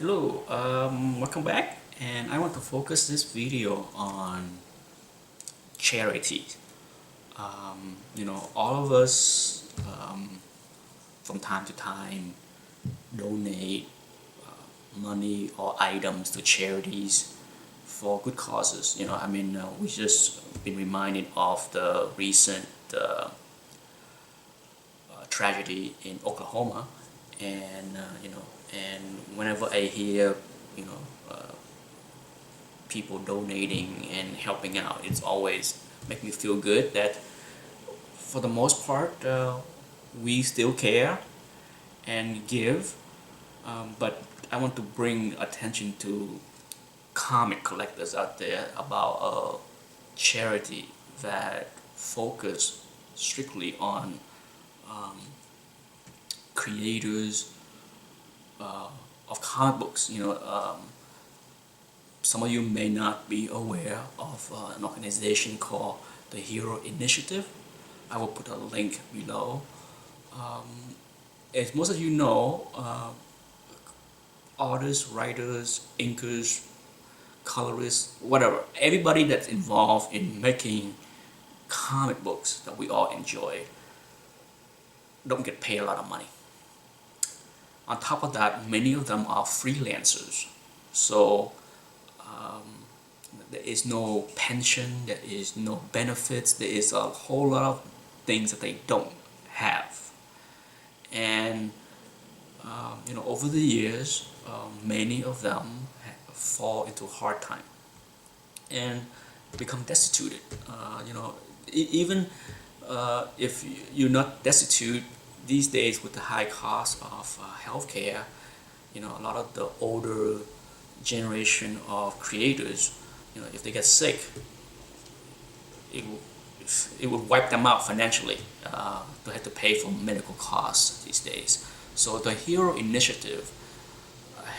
Hello, welcome back, and I want to focus this video on charity. All of us from time to time donate money or items to charities for good causes. We just been reminded of the recent tragedy in Oklahoma, and whenever I hear, you know, uh, people donating and helping out, it's always make me feel good that for the most part we still care and give. But I want to bring attention to comic collectors out there about a charity that focus strictly on um, creators of comic books. Some of you may not be aware of an organization called the Hero Initiative. I will put a link below. As most of you know, artists, writers, inkers, colorists, whatever, everybody that's involved in making comic books that we all enjoy don't get paid a lot of money. On top of that, many of them are freelancers. So there is no pension, there is no benefits, there is a whole lot of things that they don't have. And over the years, many of them fall into hard time and become destitute. Even if you're not destitute these days with the high cost of healthcare, a lot of the older generation of creators, if they get sick, it will it would wipe them out financially to have to pay for medical costs these days. So the Hero Initiative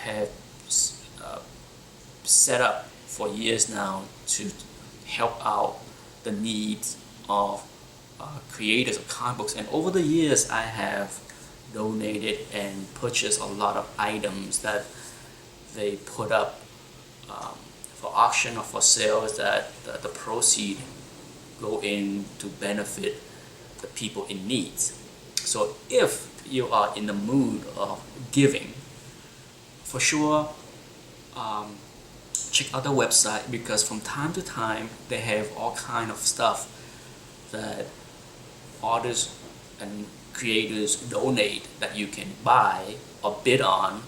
have set up for years now to help out the needs of creators of comic books. And over the years, I have donated and purchased a lot of items that they put up for auction or for sales that the proceed go in to benefit the people in need. So if you are in the mood of giving, for sure, check out the website, because from time to time they have all kind of stuff that artists and creators donate that you can buy or bid on,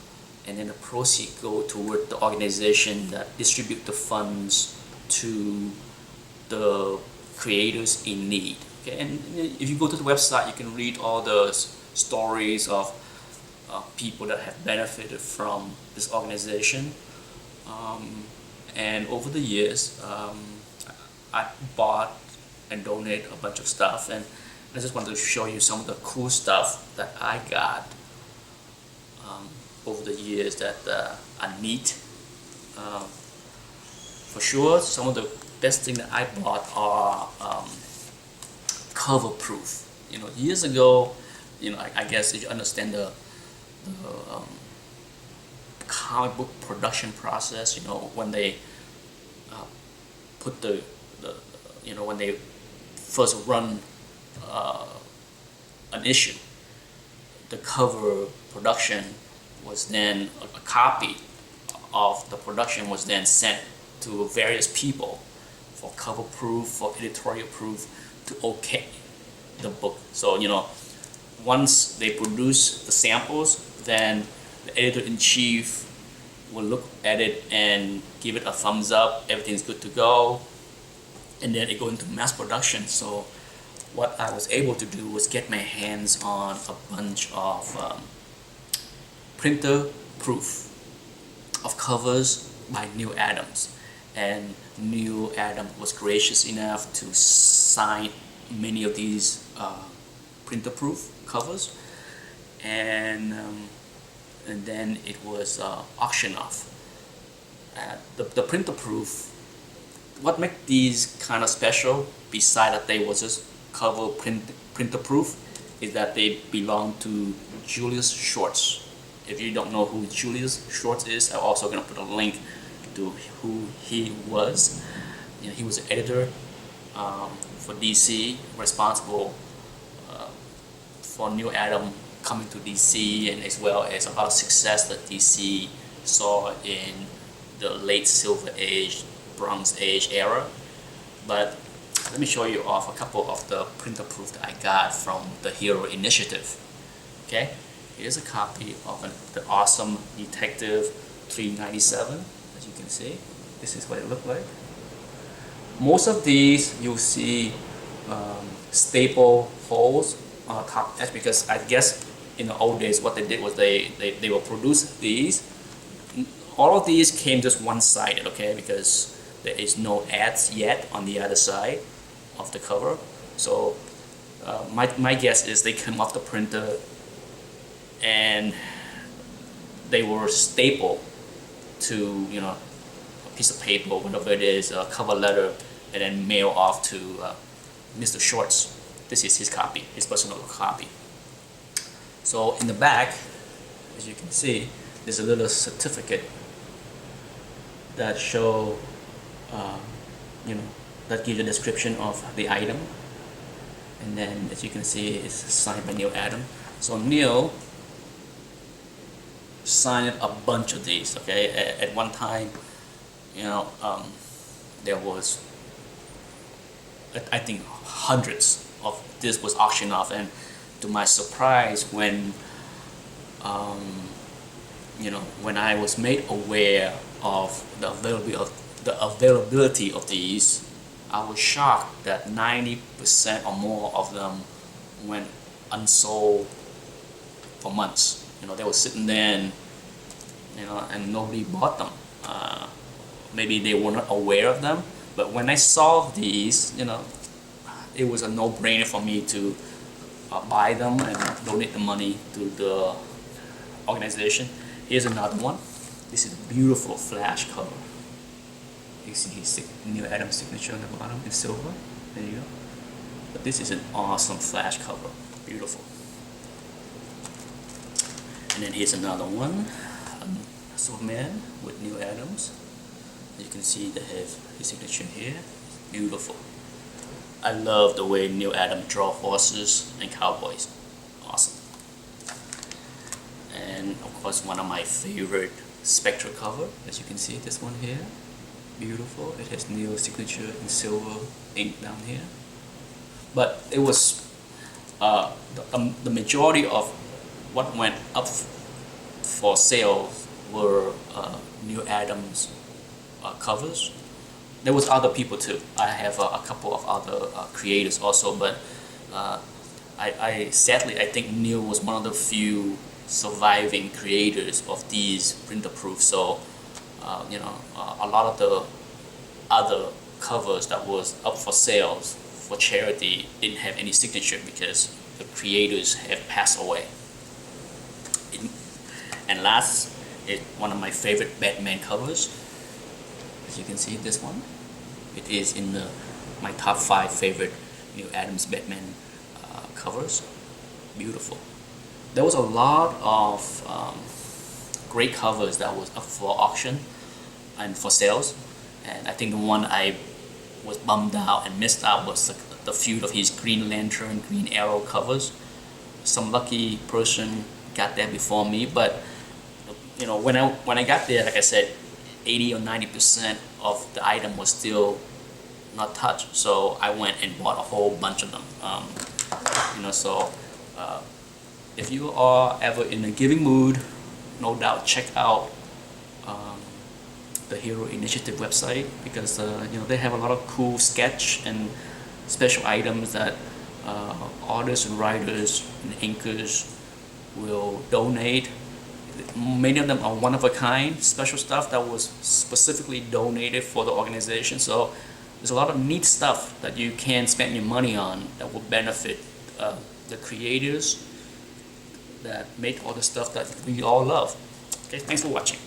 and then the proceeds go toward the organization that distribute the funds to the creators in need. Okay, and if you go to the website, you can read all the stories of people that have benefited from this organization. And over the years, I bought and donated a bunch of stuff, and I just wanted to show you some of the cool stuff that I got over the years that are neat. For sure, some of the best thing that I bought are cover proof. Years ago, I guess if you understand the comic book production process, when they put when they first run an issue, the cover production was then a copy of the production was then sent to various people for cover proof, for editorial proof, to okay the book. So once they produce the samples, then the editor-in-chief will look at it and give it a thumbs up, everything's good to go, and then it go into mass production. So what I was able to do was get my hands on a bunch of printer proof of covers by Neal Adams, and Neal Adams was gracious enough to sign many of these printer proof covers, and then it was auctioned off. The printer proof, what makes these kind of special, beside that they was just cover printer proof, is that they belong to Julius Schwartz. if you don't know who Julius Schwartz is, I'm also gonna put a link to who he was. You know, he was an editor for DC, responsible for Neal Adams coming to DC, and as well as a lot of success that DC saw in the late Silver Age, Bronze Age era. But let me show you off a couple of the printer proof that I got from the Hero Initiative. Okay, here's a copy of the awesome Detective 397. As you can see, this is what it looked like. Most of these you'll see staple holes on the top edge, because I guess in the old days what they did was they will produce these. All of these came just one-sided, okay, because there is no ads yet on the other side of the cover. So my guess is they came off the printer and they were stapled to, you know, a piece of paper, whatever it is, a cover letter, and then mail off to Mr. Schwartz. This is his copy, his personal copy. So in the back, as you can see, there's a little certificate that show, you know, that gives a description of the item. And then, as you can see, it's signed by Neal Adams. So Neal signed a bunch of these. Okay, at one time, you know, there was, I think, hundreds of this was auctioned off, and to my surprise, when you know, when I was made aware of the availability of these, I was shocked that 90% or more of them went unsold for months. You know, they were sitting there, and, you know, and nobody bought them. Maybe they were not aware of them, but when I saw these, you know, it was a no-brainer for me to buy them and donate the money to the organization. Here's another one. This is a beautiful flash cover. You see his Neal Adams signature on the bottom in silver. There you go. But this is an awesome flash cover. Beautiful. And then here's another one. Superman with Neal Adams. You can see they have his signature here. Beautiful. I love the way Neal Adams draw horses and cowboys. Awesome. And of course, one of my favorite Spectra cover, as you can see, this one here. Beautiful. It has Neal's signature in silver ink down here. But it was the majority of what went up for sale were Neal Adams covers. There was other people too. I have a couple of other creators also, but I sadly, I think Neal was one of the few surviving creators of these printer proof. So you know, a lot of the other covers that was up for sales for charity didn't have any signature because the creators have passed away. And last is one of my favorite Batman covers. As you can see, this one. It is in my top 5 favorite Neal Adams Batman covers. Beautiful. There was a lot of great covers that was up for auction and for sales, and I think the one I was bummed out and missed out was the few of his Green Lantern, Green Arrow covers. Some lucky person got that before me, but you know, when I got there, like I said, 80 or 90% of the item was still not touched. So I went and bought a whole bunch of them. You know, so if you are ever in a giving mood, no doubt check out the Hero Initiative website, because you know, they have a lot of cool sketch and special items that artists and writers and inkers will donate. Many of them are one-of-a-kind special stuff that was specifically donated for the organization. So there's a lot of neat stuff that you can spend your money on that will benefit the creators that make all the stuff that we all love. Okay, thanks for watching.